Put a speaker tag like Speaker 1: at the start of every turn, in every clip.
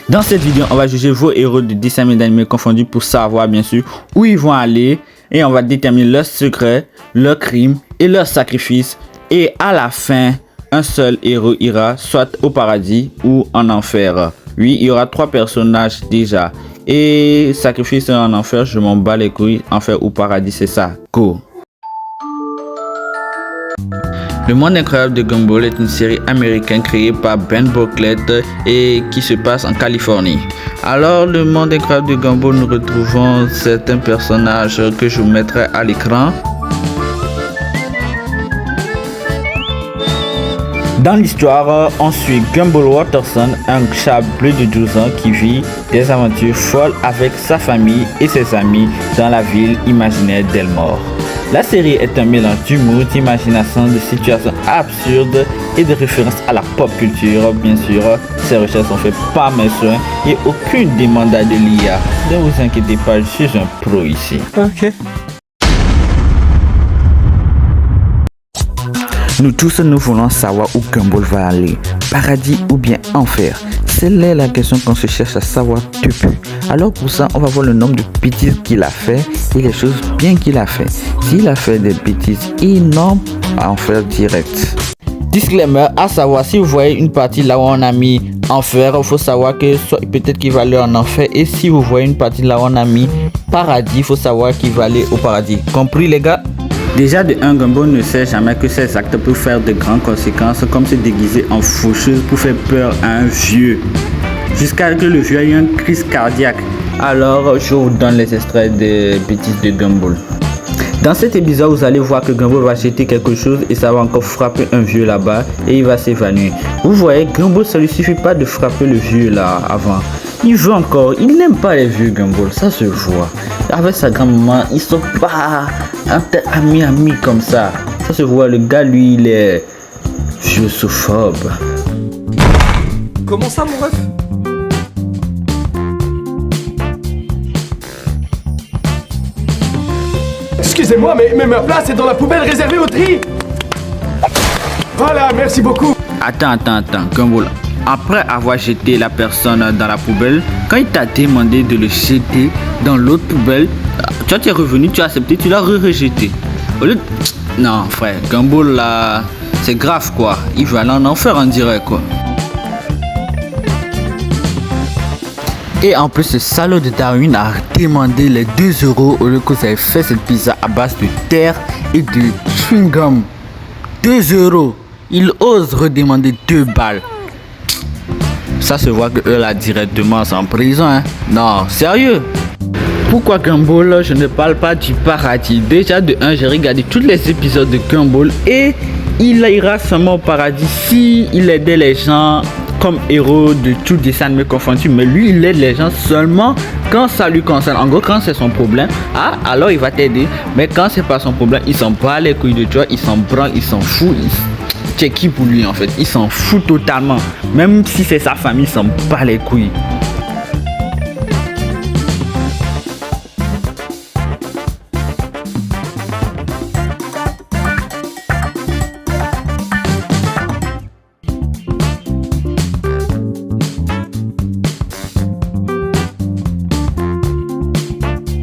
Speaker 1: Dans cette vidéo, on va juger vos héros de dessins animés confondus pour savoir bien sûr où ils vont aller et on va déterminer leurs secrets, leurs crimes et leurs sacrifices. Et à la fin, un seul héros ira soit au paradis ou en enfer. Oui, il y aura 3 personnages déjà. Et sacrifice en enfer, je m'en bats les couilles. Enfer ou paradis, c'est ça. Go! Le Monde Incroyable de Gumball est une série américaine créée par Ben Bocklett et qui se passe en Californie. Alors, le Monde Incroyable de Gumball, nous retrouvons certains personnages que je vous mettrai à l'écran. Dans l'histoire, on suit Gumball Watterson, un chat bleu de 12 ans qui vit des aventures folles avec sa famille et ses amis dans la ville imaginaire d'Elmore. La série est un mélange d'humour, d'imagination, de situations absurdes et de références à la pop culture. Bien sûr, ces recherches sont faites par mes soins et aucune demande de l'IA. Ne vous inquiétez pas, je suis un pro ici. Ok. Nous tous, nous voulons savoir où Gumball va aller, paradis ou bien enfer. C'est là la question qu'on se cherche à savoir depuis. Alors pour ça, on va voir le nombre de bêtises qu'il a fait et les choses bien qu'il a fait. S'il a fait des bêtises énormes, enfer direct. Disclaimer, à savoir, si vous voyez une partie là où on a mis enfer, il faut savoir que peut-être qu'il va aller en enfer. Et si vous voyez une partie là où on a mis paradis, il faut savoir qu'il va aller au paradis. Compris les gars? Déjà de un, Gumball ne sait jamais que ses actes peuvent faire de grandes conséquences, comme se déguiser en faucheuse pour faire peur à un vieux, jusqu'à que le vieux ait une crise cardiaque. Alors je vous donne les extraits des bêtises de Gumball. Dans cet épisode, vous allez voir que Gumball va jeter quelque chose et ça va encore frapper un vieux là-bas et il va s'évanouir. Vous voyez, Gumball, ça lui suffit pas de frapper le vieux là avant. Il veut encore, il n'aime pas les vieux Gumball, ça se voit. Avec sa grand-maman, ils sont pas amis comme ça. Ça se voit, le gars lui il est vieux-sophobe.
Speaker 2: Comment ça mon ref? Excusez-moi, mais ma place est dans la poubelle réservée au tri. Voilà, merci beaucoup.
Speaker 1: Attends, Gumball. Après avoir jeté la personne dans la poubelle, quand il t'a demandé de le jeter dans l'autre poubelle, toi tu es revenu, tu as accepté, tu l'as rejeté. Non frère, Gumball là, c'est grave quoi. Il veut aller en enfer en direct quoi. Et en plus, ce salaud de Darwin a demandé les 2 € au lieu que vous avez fait cette pizza à base de terre et de chewing-gum. 2 €. Il ose redemander 2 balles. Ça se voit que eux là directement sont en prison hein. Non, sérieux. Pourquoi Gumball, je ne parle pas du paradis. Déjà de 1, j'ai regardé tous les épisodes de Gumball et il ira seulement au paradis si il aidait les gens comme héros de tout dessin animé confondu. Mais lui il aide les gens seulement quand ça lui concerne. En gros, quand c'est son problème, alors il va t'aider. Mais quand c'est pas son problème, il s'en bat les couilles de toi, il s'en branle, il s'en fout. C'est qui pour lui en fait, il s'en fout totalement. Même si c'est sa famille, il s'en bat les couilles.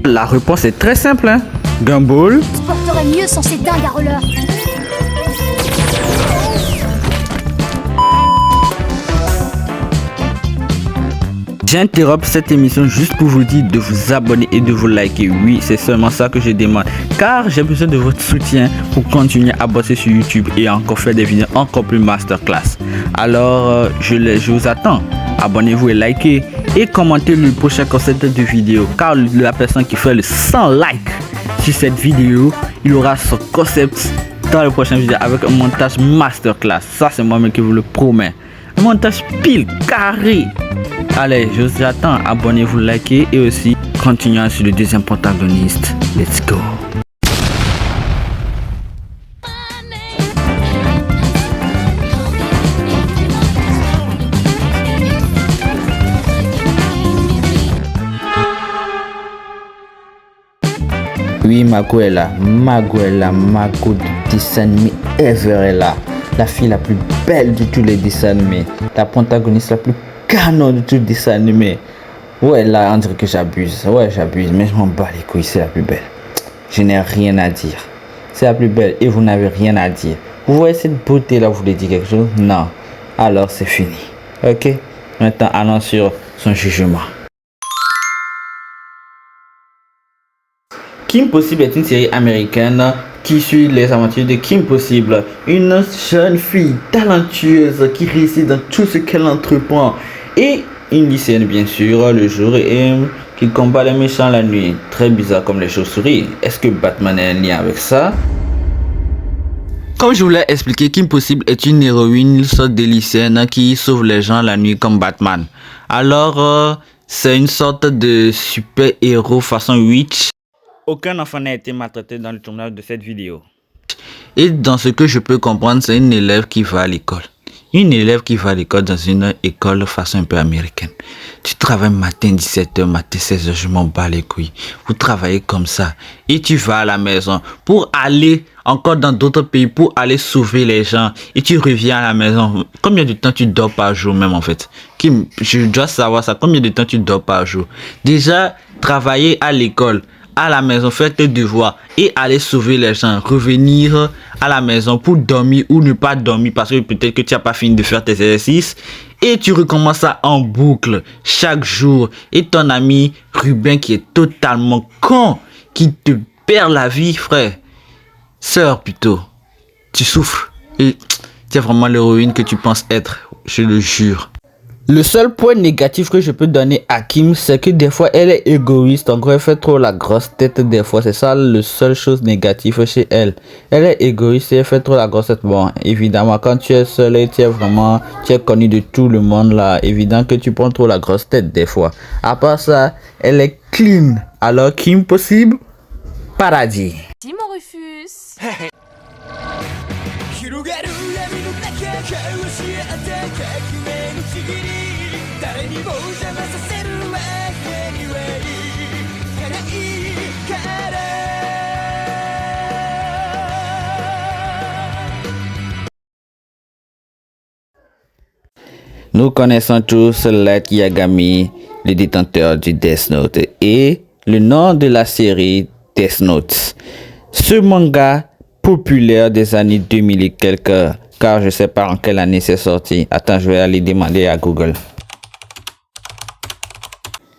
Speaker 1: La réponse est très simple hein. Gumball
Speaker 3: se porterait mieux sans ces dingues à roller.
Speaker 1: J'interromps cette émission juste pour vous dire de vous abonner et de vous liker. Oui, c'est seulement ça que je demande. Car j'ai besoin de votre soutien pour continuer à bosser sur YouTube et encore faire des vidéos encore plus masterclass. Alors, je vous attends. Abonnez-vous et likez. Et commentez le prochain concept de vidéo. Car la personne qui fait le 100 likes sur cette vidéo, il aura son concept dans le prochain vidéo avec un montage masterclass. Ça, c'est moi-même qui vous le promets. Un montage pile, carré. Allez, je vous attends, abonnez-vous, likez et aussi continuons sur le deuxième protagoniste. Let's go. Oui, Mago est là. Mago du dessin animé ever est là. La fille la plus belle de tous les dessins animés. La protagoniste la plus canon de tout dessin animé. Ouais, là, on dirait que j'abuse. Ouais, j'abuse, mais je m'en bats les couilles, c'est la plus belle. Je n'ai rien à dire. C'est la plus belle et vous n'avez rien à dire. Vous voyez cette beauté-là, vous voulez dire quelque chose? Non. Alors, c'est fini. Ok? Maintenant, allons sur son jugement. Kim Possible est une série américaine qui suit les aventures de Kim Possible, une jeune fille talentueuse qui réussit dans tout ce qu'elle entreprend, et une lycéenne bien sûr le jour et qui combat les méchants la nuit. Très bizarre comme les chauves-souris. Est-ce que Batman a un lien avec ça? Comme je vous l'ai expliqué, Kim Possible est une héroïne, une sorte de lycéenne qui sauve les gens la nuit comme Batman. Alors, c'est une sorte de super-héros façon Witch. Aucun enfant n'a été maltraité dans le tournage de cette vidéo. Et dans ce que je peux comprendre, c'est une élève qui va à l'école. Une élève qui va à l'école dans une école façon un peu américaine. Tu travailles matin 17h, matin 16h, je m'en bats les couilles. Vous travaillez comme ça. Et tu vas à la maison pour aller encore dans d'autres pays, pour aller sauver les gens. Et tu reviens à la maison. Combien de temps tu dors par jour même en fait? Kim, je dois savoir ça. Combien de temps tu dors par jour? Déjà, travailler à l'école, à la maison, faire tes devoirs et aller sauver les gens, revenir à la maison pour dormir ou ne pas dormir parce que peut-être que tu n'as pas fini de faire tes exercices et tu recommences ça en boucle chaque jour. Et ton ami Ruben qui est totalement con, qui te perd la vie, frère, sœur plutôt, tu souffres et tu es vraiment l'héroïne que tu penses être, je le jure. Le seul point négatif que je peux donner à Kim, c'est que des fois elle est égoïste. En gros, elle fait trop la grosse tête des fois. C'est ça le seule chose négative chez elle. Elle est égoïste et elle fait trop la grosse tête. Bon, évidemment, quand tu es seule et tu es connu de tout le monde là, évident que tu prends trop la grosse tête des fois. À part ça, elle est clean. Alors Kim Possible, paradis.
Speaker 4: Dis mon Rufus.
Speaker 1: Nous connaissons tous Light Yagami, le détenteur du Death Note, et le nom de la série Death Note. Ce manga populaire des années 2000 et quelques, car je sais pas en quelle année c'est sorti. Attends, je vais aller demander à Google.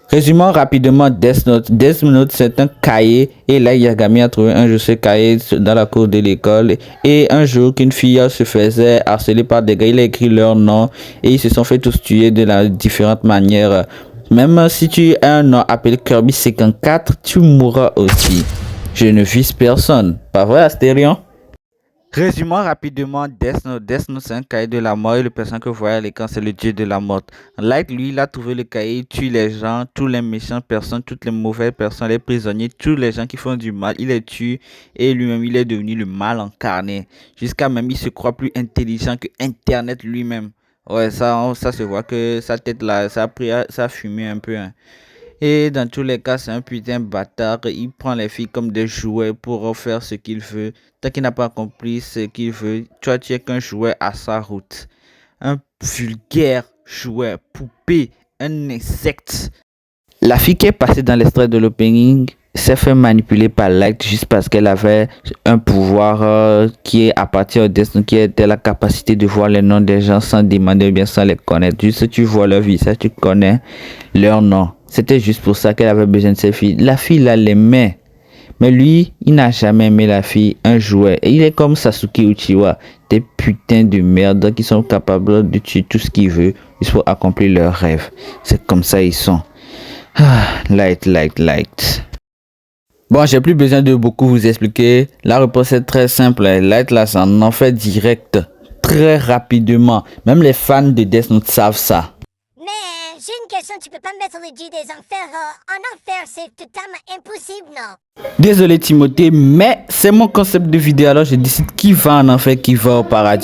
Speaker 1: Résumons rapidement Death Note. Death Note, c'est un cahier et Light Yagami a trouvé un jour ce cahier dans la cour de l'école et un jour qu'une fille se faisait harceler par des gars, il a écrit leur nom et ils se sont fait tous tuer de différentes manières. Même si tu as un nom appelé Kirby 54, tu mourras aussi. Je ne vise personne. Pas vrai, Astérion? Résumons rapidement Death Note. Death Note, c'est un cahier de la mort et le personnage que vous voyez à l'écran, c'est le dieu de la mort. Light, lui, il a trouvé le cahier, il tue les gens, tous les méchants personnes, toutes les mauvaises personnes, les prisonniers, tous les gens qui font du mal, il les tue et lui-même, il est devenu le mal incarné. Jusqu'à même, il se croit plus intelligent que Internet lui-même. Ouais, ça se voit que sa tête là, ça a fumé un peu. Hein. Et dans tous les cas, c'est un putain de bâtard. Il prend les filles comme des jouets pour faire ce qu'il veut. Tant qu'il n'a pas compris ce qu'il veut, toi, tu es qu'un jouet à sa route. Un vulgaire jouet, poupée, un insecte. La fille qui est passée dans l'extrait de l'opening s'est fait manipuler par Light juste parce qu'elle avait un pouvoir qui est à partir de qui était la capacité de voir les noms des gens sans demander ou bien sans les connaître. Juste tu vois leur visage, tu connais leur nom. C'était juste pour ça qu'elle avait besoin de ces filles. La fille là l'aimait. Mais lui, il n'a jamais aimé la fille, un jouet. Et il est comme Sasuke Uchiwa, des putains de merde qui sont capables de tuer tout ce qu'ils veulent juste pour accomplir leurs rêves. C'est comme ça ils sont. Light. Bon, j'ai plus besoin de beaucoup vous expliquer. La réponse est très simple. Light là, ça en fait direct, très rapidement. Même les fans de Death Note savent ça.
Speaker 3: Mais j'ai une question, tu peux pas me mettre le dieu des enfers en enfer, c'est totalement impossible, non?
Speaker 1: Désolé Timothée, mais c'est mon concept de vidéo, alors je décide qui va en enfer, qui va au paradis.